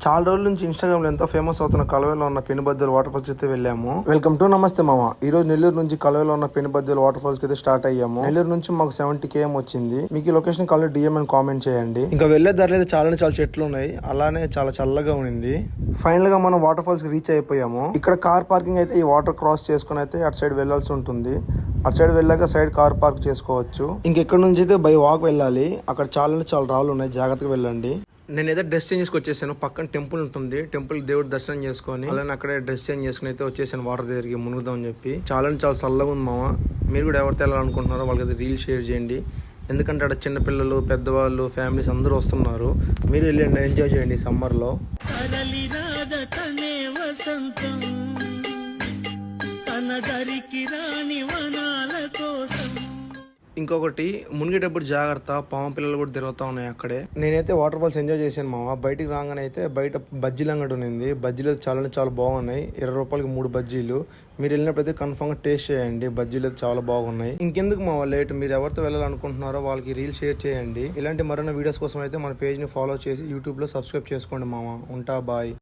చాలా రోజుల నుంచి ఇన్స్టాగ్రామ్ లో ఎంతో ఫేమస్ అవుతున్న కలవేలో ఉన్న పెనుబద్దెల వాటర్ ఫాల్స్ అయితే వెళ్ళాము. వెల్కమ్ టు నమస్తే మామ. ఈ రోజు నెల్లూరు నుంచి కలవేలో ఉన్న పెనుబద్దెల వాటర్ ఫాల్స్ కి అయితే స్టార్ట్ అయ్యాము. నెల్లూరు నుంచి మాకు 70 km వచ్చింది. మీకు ఈ లొకేషన్ కావాలి డిఎం అని కామెంట్ చేయండి. ఇంకా వెళ్లే దారిలో అయితే చాలా చెట్లు ఉన్నాయి, అలానే చాలా చల్లగా ఉంది. ఫైనల్ గా మనం వాటర్ ఫాల్స్ కి రీచ్ అయిపోయాము. ఇక్కడ కార్ పార్కింగ్ అయితే ఈ వాటర్ క్రాస్ చేసుకుని అయితే అటు సైడ్ వెళ్లాల్సి ఉంటుంది. అటు సైడ్ వెళ్ళాక సైడ్ కార్ పార్క్ చేసుకోవచ్చు. ఇంకెక్కడ నుంచి అయితే బై వాక్ వెళ్ళాలి. అక్కడ చాలా రాళ్ళు ఉన్నాయి, జాగ్రత్తగా వెళ్ళండి. నేనైతే డ్రెస్ చేంజ్ చేసుకు వచ్చేసాను. పక్కన టెంపుల్ ఉంటుంది, టెంపుల్ దేవుడు దర్శనం చేసుకొని అలానే అక్కడే డ్రెస్ చేంజ్ చేసుకుని అయితే వచ్చేసాను వాటర్ దగ్గరికి మునుగుదాం అని చెప్పి. చాలా చల్లగా ఉంది మామ. మీరు కూడా ఎవరితో వెళ్ళాలనుకుంటున్నారో వాళ్ళకి రీల్ షేర్ చేయండి. ఎందుకంటే అక్కడ చిన్నపిల్లలు, పెద్దవాళ్ళు, ఫ్యామిలీస్ అందరూ వస్తున్నారు. మీరు వెళ్ళి ఎంజాయ్ చేయండి సమ్మర్లో. ఇంకొకటి, మునిగేటప్పుడు జాగ్రత్త, పాము పిల్లలు కూడా తిరుగుతూ ఉన్నాయి అక్కడే. నేనైతే వాటర్ ఫాల్స్ ఎంజాయ్ చేశాను మామ. బయటికి రాగానే అయితే బయట బజ్జీలు అంగడి ఉంది. బజ్జీలు చాలా బాగున్నాయి. 20 రూపాయలకి 3 బజ్జీలు. మీరు వెళ్ళినప్పుడైతే కన్ఫామ్గా టేస్ట్ చేయండి. బజ్జీలు అయితే చాలా బాగున్నాయి. ఇంకెందుకు మామ లేట్, మీరు ఎవరితో వెళ్ళాలనుకుంటున్నారో వాళ్ళకి రీల్ షేర్ చేయండి. ఇలాంటి మరిన్ని వీడియోస్ కోసం అయితే మన పేజ్ని ఫాలో చేసి యూట్యూబ్లో సబ్స్క్రైబ్ చేసుకోండి మామ. ఉంటా, బాయ్.